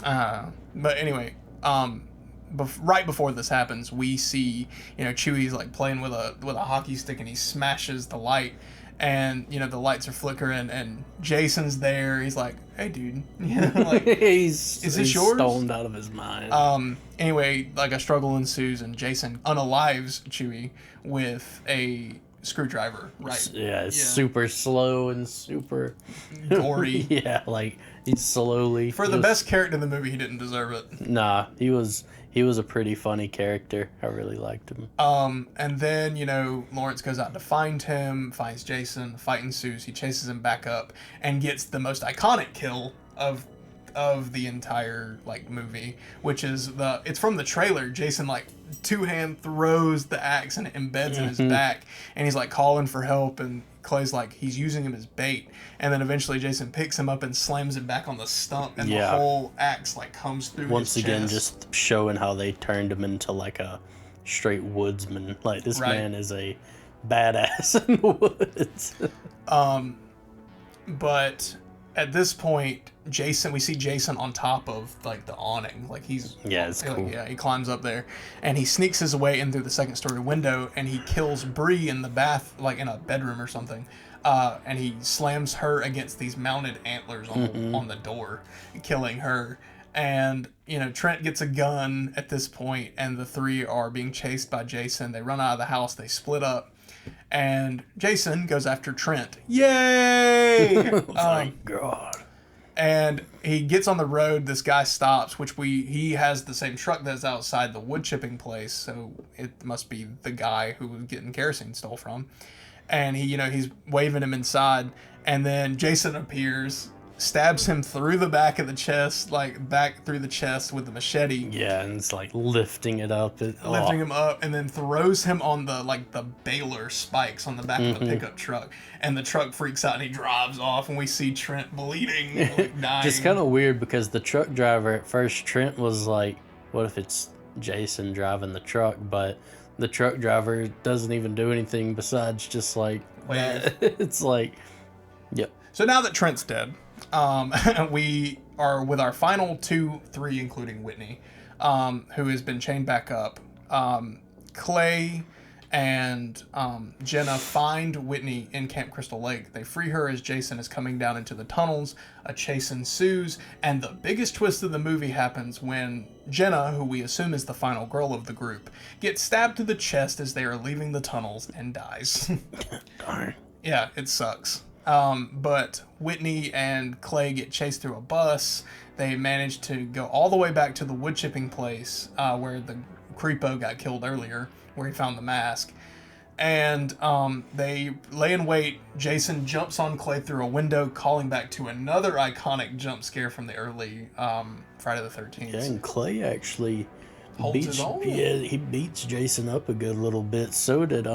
But anyway, right before this happens, we see, you know, Chewie's like playing with a hockey stick, and he smashes the light, and you know the lights are flickering, and Jason's there. He's like, "Hey, dude," you know, like, Is this yours? Stoned out of his mind. Anyway, like a struggle ensues, and Jason unalives Chewie with a screwdriver. Right? Yeah, it's super slow and super gory. Yeah, like he's slowly. For the best character in the movie, he didn't deserve it. Nah, he was a pretty funny character. I really liked him. And then, you know, Lawrence goes out to find him, finds Jason, fight ensues, he chases him back up, and gets the most iconic kill of of the entire like movie, which is it's from the trailer. Jason like two-hand throws the axe and it embeds in his back, and he's like calling for help, and Clay's like he's using him as bait, and then eventually Jason picks him up and slams him back on the stump, and the whole axe like comes through once his again chest. just showing how they turned him into like a straight woodsman. Like this man is a badass in the woods. But at this point, we see Jason on top of like the awning, like he's it's cool. Yeah, he climbs up there and he sneaks his way in through the second story window, and he kills Bree in the bath, like in a bedroom or something, and he slams her against these mounted antlers on the door, killing her. And Trent gets a gun at this point, and the three are being chased by Jason. They run out of the house, they split up. And Jason goes after Trent. Yay! Thank God. And he gets on the road. This guy stops, he has the same truck that's outside the wood chipping place, so it must be the guy who was getting kerosene stole from. And he's waving him inside, and then Jason appears, stabs him through the back of the chest, like back through the chest with the machete. Yeah, and it's like lifting it up. Lifting him up, and then throws him on the baler spikes on the back of the pickup truck. And the truck freaks out and he drives off, and we see Trent bleeding, like dying. Just kind of weird because the truck driver at first, Trent was like, what if it's Jason driving the truck? But the truck driver doesn't even do anything besides just like, it's like, yep. So now that Trent's dead, we are with our final 3, including Whitney, who has been chained back up. Clay and Jenna find Whitney in Camp Crystal Lake. They free her as Jason is coming down into the tunnels. A chase ensues, and the biggest twist of the movie happens when Jenna, who we assume is the final girl of the group, gets stabbed to the chest as they are leaving the tunnels and dies. Darn. Yeah, it sucks. But Whitney and Clay get chased through a bus. They manage to go all the way back to the wood chipping place where the creepo got killed earlier, where he found the mask. And they lay in wait. Jason jumps on Clay through a window, calling back to another iconic jump scare from the early Friday the 13th. Yeah, and Clay actually Holds his own. Yeah, he beats Jason up a good little bit. So did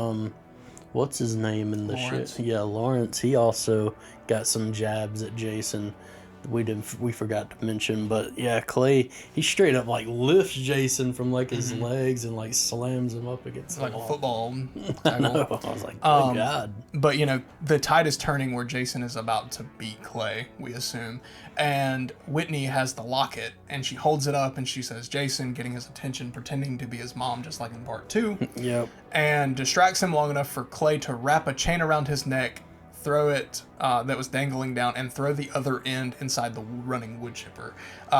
what's his name in the Lawrence. shit? Yeah, Lawrence. He also got some jabs at Jason. We forgot to mention, but yeah, Clay, he straight up like lifts Jason from like his legs and like slams him up against the Like a wall. football I know. tackle. I was like, oh God. But the tide is turning where Jason is about to beat Clay, we assume. And Whitney has the locket, and she holds it up and she says, Jason, getting his attention, pretending to be his mom, just like in part 2. Yep. And distracts him long enough for Clay to wrap a chain around his neck, throw it that was dangling down, and throw the other end inside the running wood chipper,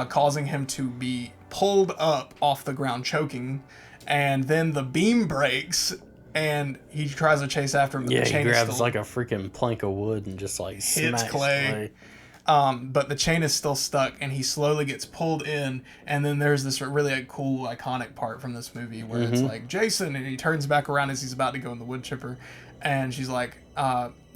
causing him to be pulled up off the ground choking. And then the beam breaks, and he tries to chase after him. But Yeah, the chain he is grabs still, like a freaking plank of wood and just like hits smacks Clay. But the chain is still stuck, and he slowly gets pulled in. And then there's this really cool, iconic part from this movie where it's like, Jason, and he turns back around as he's about to go in the wood chipper, and she's like,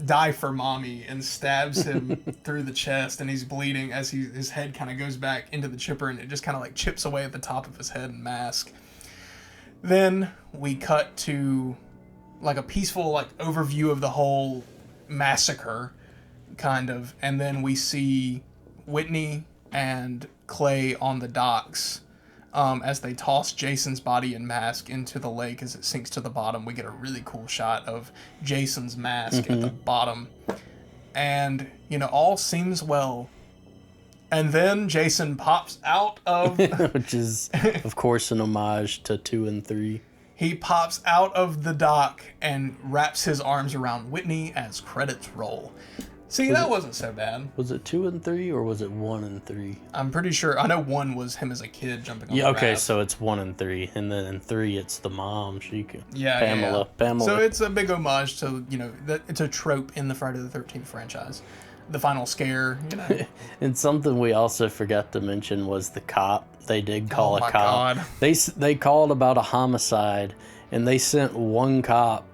die for mommy, and stabs him through the chest, and he's bleeding as his head kind of goes back into the chipper, and it just kind of like chips away at the top of his head and mask. Then we cut to like a peaceful like overview of the whole massacre, kind of, and then we see Whitney and Clay on the docks as they toss Jason's body and mask into the lake. As it sinks to the bottom, we get a really cool shot of Jason's mask at the bottom, and all seems well. And then Jason pops out of which is of course an homage to 2 and 3. He pops out of the dock and wraps his arms around Whitney as credits roll. See, that wasn't so bad. Was it 2 and 3 or was it 1 and 3? I'm pretty sure. I know 1 was him as a kid jumping on Yeah, the okay, raft. so it's 1 and 3, and then in 3 it's the mom. Yeah. Pamela. So it's a big homage to, it's a trope in the Friday the 13th franchise. The final scare, And something we also forgot to mention was the cop. They did call a cop. God. They called about a homicide, and they sent one cop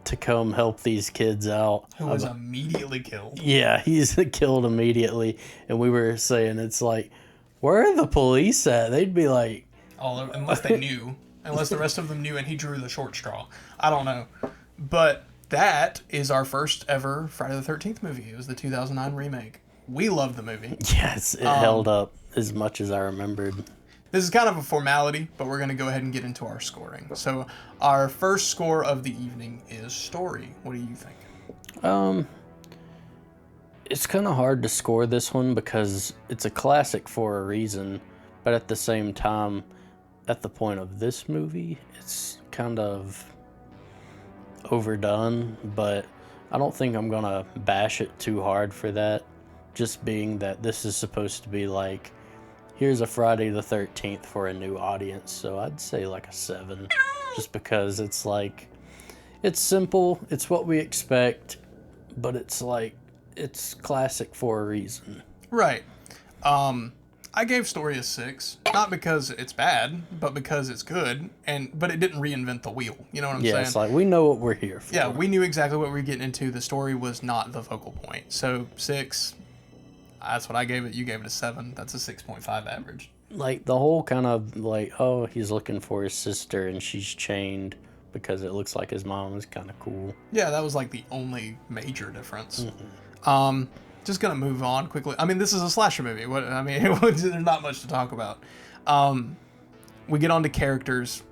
to come help these kids out. Who was immediately killed. Yeah, he's killed immediately. And we were saying, it's like, Where are the police at? They'd be like, Unless they knew. Unless the rest of them knew and he drew the short straw. I don't know. But that is our first ever Friday the 13th movie. It was the 2009 remake. We loved the movie. yes, it held up as much as I remembered. This is kind of a formality, but we're going to go ahead and get into our scoring. So our first score of the evening is story. What do you think? It's kind of hard to score this one because it's a classic for a reason, but at the same time, at the point of this movie, it's kind of overdone, but I don't think I'm gonna bash it too hard for that, just being that this is supposed to be like, here's a Friday the 13th for a new audience, so I'd say like a 7, just because it's like, it's simple, it's what we expect, but it's like, it's classic for a reason. Right. I gave story a 6, not because it's bad, but because it's good, but it didn't reinvent the wheel. You know what I'm saying? Yeah, it's like, we know what we're here for. Yeah, we knew exactly what we were getting into. The story was not the focal point. So 6, that's what I gave it. You gave it a 7. That's a 6.5 average. Like, the whole kind of, like, oh, he's looking for his sister and she's chained because it looks like his mom is kind of cool. Yeah, that was like the only major difference. Mm-hmm. Just gonna move on quickly. I mean, this is a slasher movie. There's not much to talk about. We get on to characters.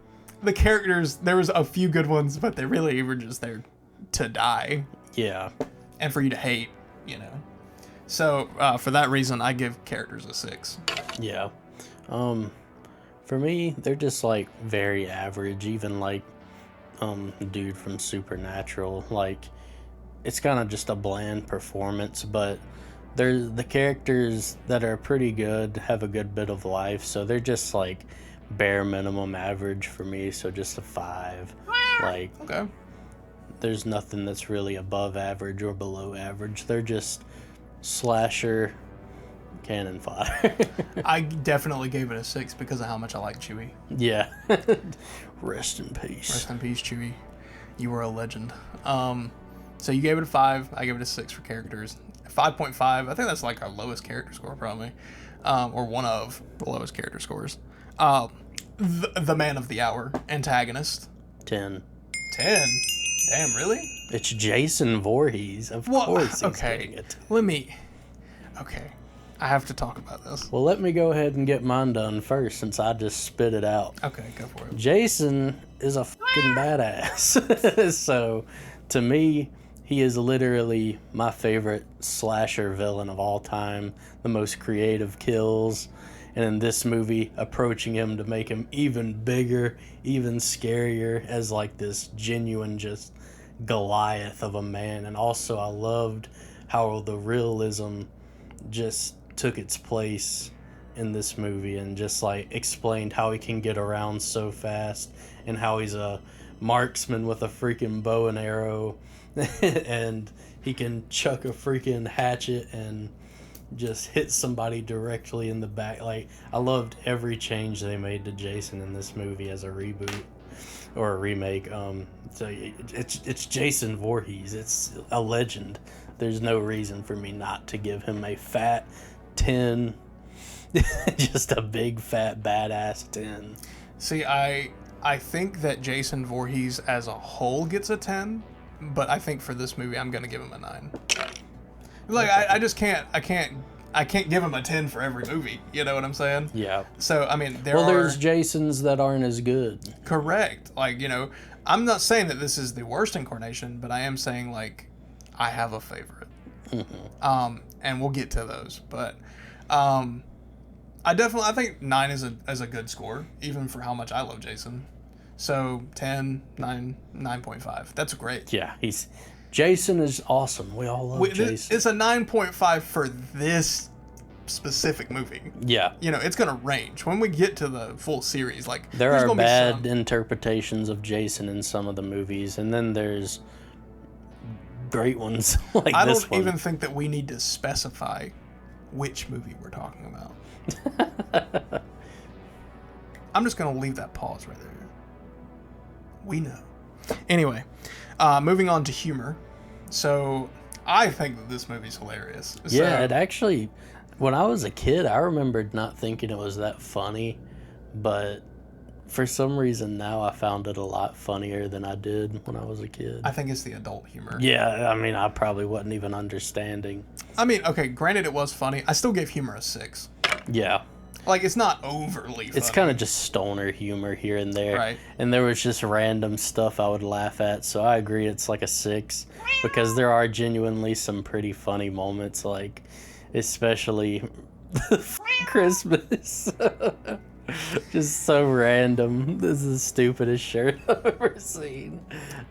The characters, there was a few good ones, but they really were just there to die. Yeah. And for you to hate, you know. So, for that reason, I give characters a 6. Yeah. For me, they're just, like, very average. Even, like, the dude from Supernatural, like, it's kind of just a bland performance, but they're the characters that are pretty good, have a good bit of life, so they're just like bare minimum average for me, so just a 5. Like, okay, there's nothing that's really above average or below average. They're just slasher cannon fodder. I definitely gave it a 6 because of how much I like Chewie. Yeah. Rest in peace. Rest in peace, Chewie. You were a legend. So you gave it a 5. I gave it a 6 for characters. 5.5. I think that's like our lowest character score, probably, or one of the lowest character scores. The man of the hour, antagonist. 10. 10. Damn, really? It's Jason Voorhees. Of course. He's getting it. Okay. I have to talk about this. Well, let me go ahead and get mine done first, since I just spit it out. Okay, go for it. Jason is a fucking badass. So, to me, he is literally my favorite slasher villain of all time. The most creative kills. And in this movie, approaching him to make him even bigger, even scarier, as like this genuine just Goliath of a man. And also, I loved how the realism just took its place in this movie and just like explained how he can get around so fast and how he's a marksman with a freaking bow and arrow and he can chuck a freaking hatchet and just hit somebody directly in the back. Like, I loved every change they made to Jason in this movie as a reboot or a remake. So it's Jason Voorhees. It's a legend. There's no reason for me not to give him a fat 10. Just a big fat badass 10. See, I think that Jason Voorhees as a whole gets a 10, but I think for this movie I'm gonna give him a 9. Like, I just can't give him a 10 for every movie. You know what I'm saying? Yeah. So I mean, there's Jasons that aren't as good. Correct. Like, you know, I'm not saying that this is the worst incarnation, but I am saying like I have a favorite. Mm-hmm. And we'll get to those, but I think 9 is a good score, even for how much I love Jason. So 10, 9, 9.5. That's great. Yeah, Jason is awesome. We all love Jason. It's a 9.5 for this specific movie. Yeah. You know, it's going to range. When we get to the full series, like, there are bad interpretations of Jason in some of the movies, and then there's great ones like I this don't one. even think that we need to specify which movie we're talking about. I'm just going to leave that pause right there. We know. Anyway, moving on to humor. So I think that this movie's hilarious. Yeah, it actually, When I was a kid, I remembered not thinking it was that funny, but for some reason now I found it a lot funnier than I did when I was a kid. I think it's the adult humor. Yeah, I mean, I probably wasn't even understanding. I mean, okay, granted it was funny. I still gave humor a 6. Yeah. Like, it's not overly funny. It's kind of just stoner humor here and there. Right. And there was just random stuff I would laugh at, so I agree it's like a 6. Because there are genuinely some pretty funny moments, like, especially Christmas. Just so random. This is the stupidest shirt I've ever seen.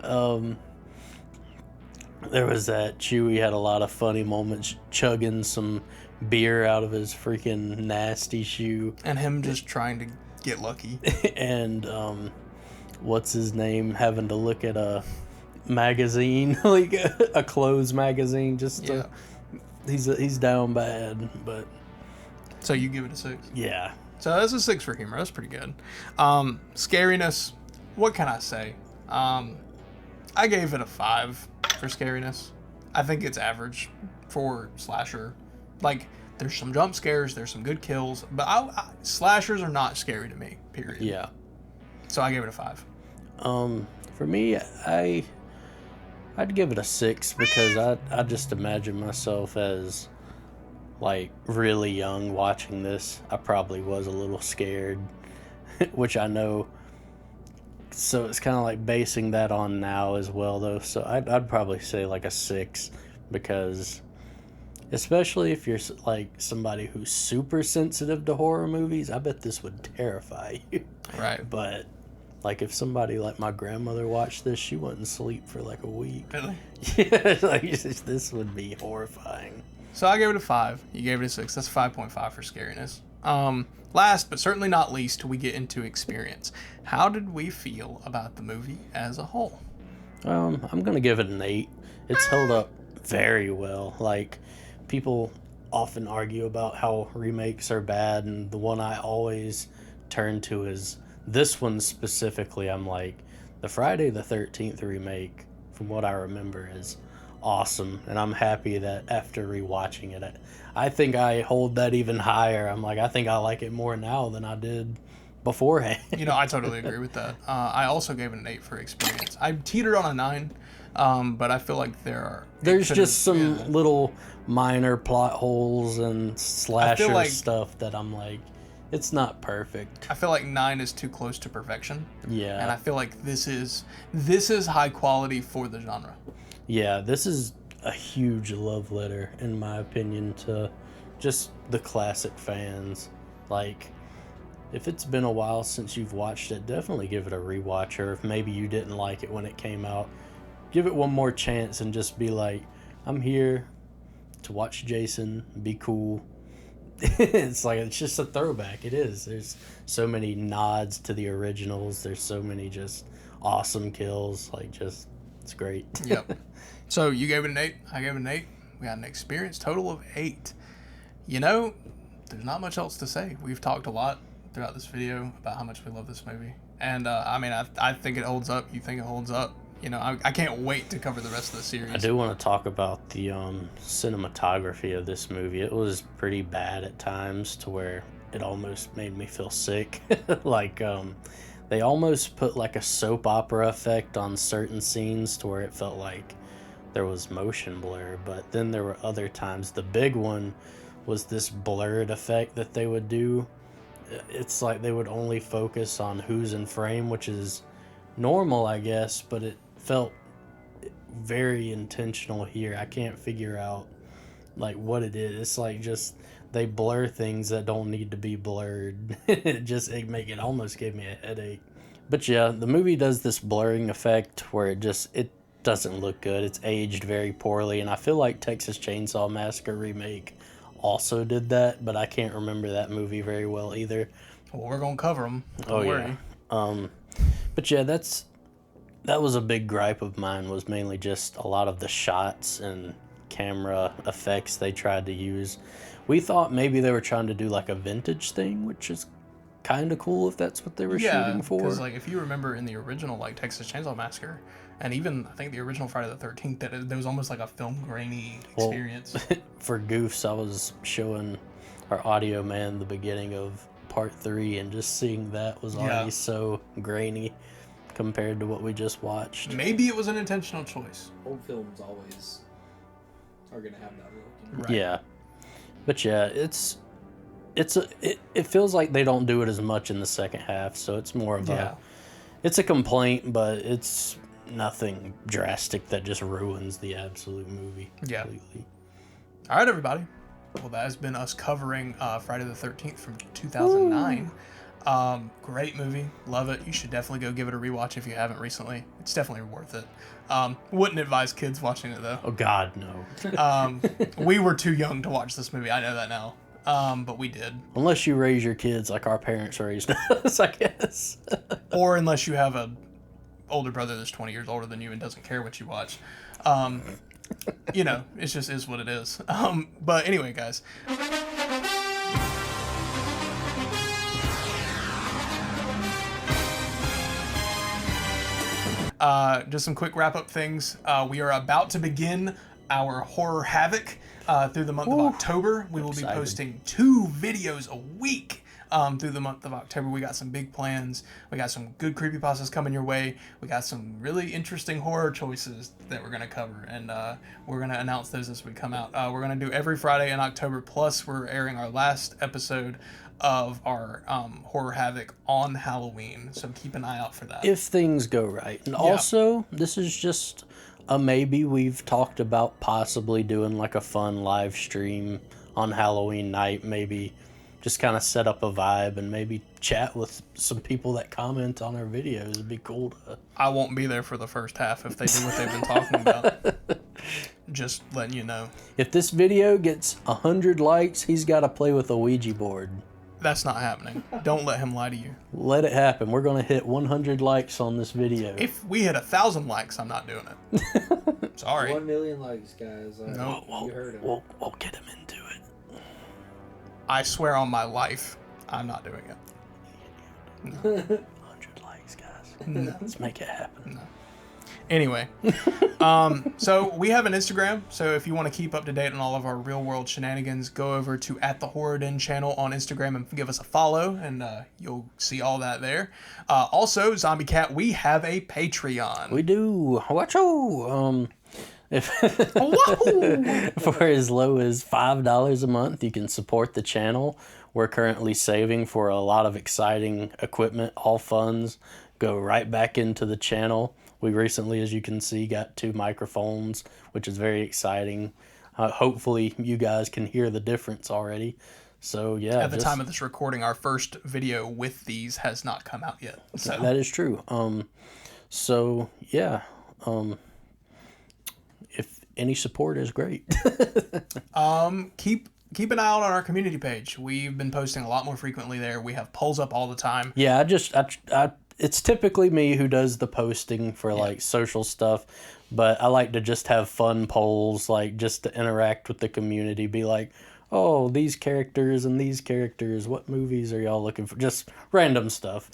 There was that Chewie had a lot of funny moments chugging some beer out of his freaking nasty shoe. And him just trying to get lucky. And what's his name having to look at a magazine, like a clothes magazine, just to, he's down bad. But so you give it a 6? Yeah. So that's a 6 for humor. That's pretty good. Scariness, what can I say? I gave it a 5 for scariness. I think it's average for slasher. Like, there's some jump scares, there's some good kills, but slashers are not scary to me, period. Yeah. So I gave it a 5. For me, I'd give it a 6 because I just imagine myself as, like, really young watching this. I probably was a little scared, which I know. So it's kind of like basing that on now as well, though. So I'd probably say like a 6 because, especially if you're like somebody who's super sensitive to horror movies, I bet this would terrify you. Right. But like if somebody like my grandmother watched this, she wouldn't sleep for like a week. Really? Yeah, like this would be horrifying. So I gave it a 5. You gave it a 6. That's 5.5 for scariness. Last but certainly not least, we get into experience. How did we feel about the movie as a whole? I'm gonna give it an 8. It's held up very well. Like, people often argue about how remakes are bad, and the one I always turn to is this one specifically. I'm like, the Friday the 13th remake, from what I remember, is awesome, and I'm happy that after rewatching it, I think I hold that even higher. I'm like, I think I like it more now than I did beforehand. You know, I totally agree with that. I also gave it an 8 for experience. I teetered on a 9, but I feel like there's just some little minor plot holes and slasher stuff that I'm like, it's not perfect. I feel like 9 is too close to perfection. Yeah. And I feel like this is high quality for the genre. Yeah, this is a huge love letter, in my opinion, to just the classic fans. Like, if it's been a while since you've watched it, definitely give it a rewatch, or if maybe you didn't like it when it came out, give it one more chance and just be like, I'm here to watch Jason, be cool. It's like, it's just a throwback. It is. There's so many nods to the originals. There's so many just awesome kills. Like, just, it's great. Yep. So you gave it an 8. I gave it an 8. We got an experience total of 8. You know, there's not much else to say. We've talked a lot throughout this video about how much we love this movie. And, I mean, I think it holds up. You think it holds up. You know, I can't wait to cover the rest of the series. I do want to talk about the cinematography of this movie. It was pretty bad at times to where it almost made me feel sick. Like, they almost put like a soap opera effect on certain scenes to where it felt like there was motion blur. But then there were other times. The big one was this blurred effect that they would do. It's like they would only focus on who's in frame, which is normal, I guess, but it felt very intentional here. I can't figure out like what it is. It's like just they blur things that don't need to be blurred. It almost gave me a headache. But yeah, the movie does this blurring effect where it doesn't look good. It's aged very poorly, and I feel like Texas Chainsaw Massacre Remake also did that, but I can't remember that movie very well either. Well, we're gonna cover them. Don't worry. Yeah. But yeah, that was a big gripe of mine, was mainly just a lot of the shots and camera effects they tried to use. We thought maybe they were trying to do like a vintage thing, which is kind of cool if that's what they were shooting for. Because like if you remember in the original like Texas Chainsaw Massacre, and even I think the original Friday the 13th, that there was almost like a film grainy experience. For goofs, I was showing our audio man the beginning of part 3, and just seeing that was already so grainy compared to what we just watched. Maybe it was an intentional choice. Old films always are gonna have that look. Right. Yeah, but yeah, it feels like they don't do it as much in the second half, so it's more of it's a complaint, but it's nothing drastic that just ruins the absolute movie completely. All right, everybody. Well, that has been us covering Friday the 13th from 2009. Great movie. Love it. You should definitely go give it a rewatch if you haven't recently. It's definitely worth it. Wouldn't advise kids watching it, though. Oh, God, no. We were too young to watch this movie. I know that now. But we did. Unless you raise your kids like our parents raised us, I guess. Or unless you have a older brother that's 20 years older than you and doesn't care what you watch. You know, it just is what it is. But anyway, guys. Just some quick wrap-up things. We are about to begin our Horror Havoc through the month of October. We will be posting 2 videos a week through the month of October. We got some big plans. We got some good creepypastas coming your way. We got some really interesting horror choices that we're going to cover, and we're going to announce those as we come out. We're going to do every Friday in October, plus we're airing our last episode of our Horror Havoc on Halloween, so keep an eye out for that. If things go right. And also, this is just a maybe. We've talked about possibly doing like a fun live stream on Halloween night, maybe just kind of set up a vibe and maybe chat with some people that comment on our videos. It'd be cool to... I won't be there for the first half if they do what they've been talking about. Just letting you know. If this video gets 100 likes, he's got to play with a Ouija board. That's not happening. Don't let him lie to you. Let it happen. We're going to hit 100 likes on this video. If we hit 1,000 likes, I'm not doing it. Sorry. 1 million likes, guys. No. You heard him. We'll get him into it. I swear on my life, I'm not doing it. No. 100 likes, guys. No. Let's make it happen. No. Anyway, so we have an Instagram, so if you want to keep up to date on all of our real world shenanigans, go over to @thehorrorden channel on Instagram and give us a follow, and you'll see all that there. Also, Zombie Cat, we have a Patreon. We do. Wacho. For as low as $5 a month, you can support the channel. We're currently saving for a lot of exciting equipment. All funds go right back into the channel. We recently, as you can see, got 2 microphones, which is very exciting. Hopefully, you guys can hear the difference already. So, yeah. At the time of this recording, our first video with these has not come out yet. So that is true. So, yeah. If any support is great. Keep an eye out on our community page. We've been posting a lot more frequently there. We have polls up all the time. Yeah, it's typically me who does the posting for like social stuff, but I like to just have fun polls, like just to interact with the community, be like, oh, these characters and these characters, what movies are y'all looking for? Just random stuff.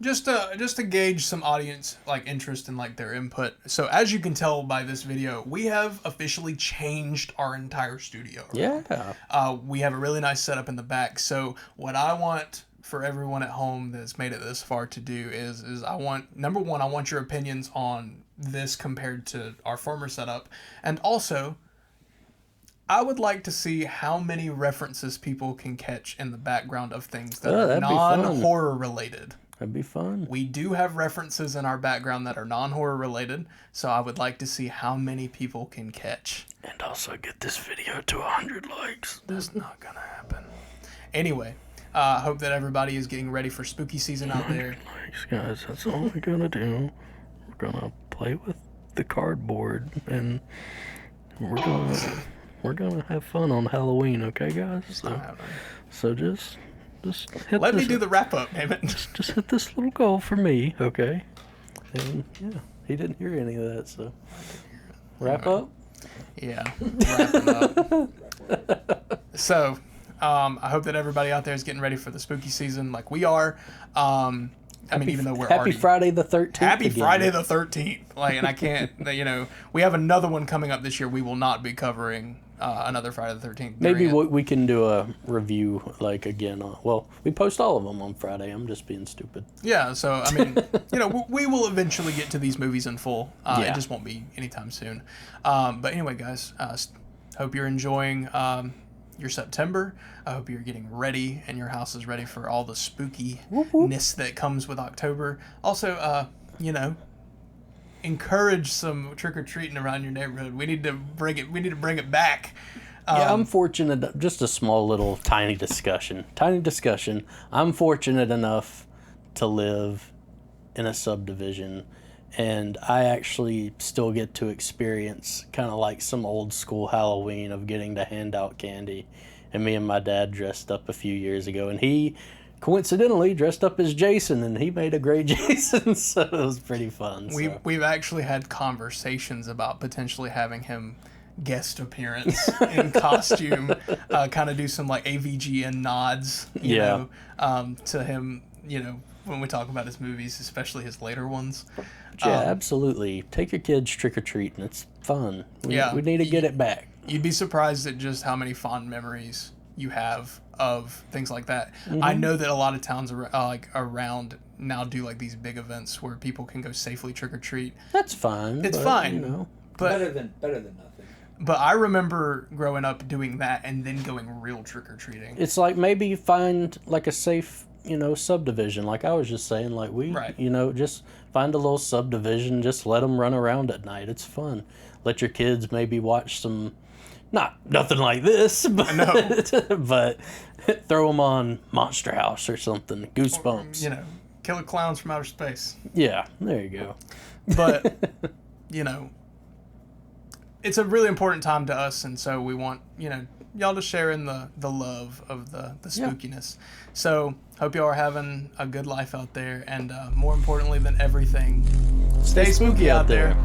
Just to gauge some audience like interest and like their input. So as you can tell by this video, we have officially changed our entire studio. Yeah. We have a really nice setup in the back. So what I want for everyone at home that's made it this far to do is I want, number one, I want your opinions on this compared to our former setup. And also, I would like to see how many references people can catch in the background of things that are non-horror related. That'd be fun. We do have references in our background that are non-horror related, so I would like to see how many people can catch. And also get this video to 100 likes. That's not gonna happen. Anyway, I hope that everybody is getting ready for spooky season out there. Likes, guys. That's all we're gonna do. We're gonna play with the cardboard, and we're gonna have fun on Halloween, okay, guys? So just hit Let me do the wrap up, damn it. Just hit this little goal for me, okay? And yeah, he didn't hear any of that, so wrap up. Yeah, wrapping up. So, I hope that everybody out there is getting ready for the spooky season like we are. Even though we're Happy Friday the 13th. Happy Friday the 13th. Like, and I can't, we have another one coming up this year. We will not be covering another Friday the 13th. Maybe we can do a review, like, again. Well, we post all of them on Friday. I'm just being stupid. Yeah, so, I mean, we will eventually get to these movies in full. It just won't be anytime soon. But anyway, guys, hope you're enjoying your September. I hope you're getting ready and your house is ready for all the spookiness that comes with October. Also, encourage some trick-or-treating around your neighborhood. We need to bring it back. I'm fortunate, just a small little tiny discussion. I'm fortunate enough to live in a subdivision, and I actually still get to experience kind of like some old school Halloween of getting to hand out candy. And me and my dad dressed up a few years ago, and he coincidentally dressed up as Jason, and he made a great Jason, so it was pretty fun. We've actually had conversations about potentially having him guest appearance in costume, kind of do some like AVGN nods, you know, to him, when we talk about his movies, especially his later ones. Yeah, absolutely. Take your kids trick-or-treating. It's fun. We need to get it back. You'd be surprised at just how many fond memories you have of things like that. I know that a lot of towns around now do like these big events where people can go safely trick-or-treat. That's fine. It's fine. But better than nothing. But I remember growing up doing that and then going real trick-or-treating. It's like maybe find like a safe, subdivision. Like I was just saying, like just find a little subdivision, just let them run around at night. It's fun. Let your kids maybe watch some, nothing like this, but throw them on Monster House or something. Goosebumps. Or, Killer Clowns from Outer Space. Yeah, there you go. But, it's a really important time to us, and so we want, y'all to share in the love of the spookiness. So, hope y'all are having a good life out there, and more importantly than everything, stay spooky out there.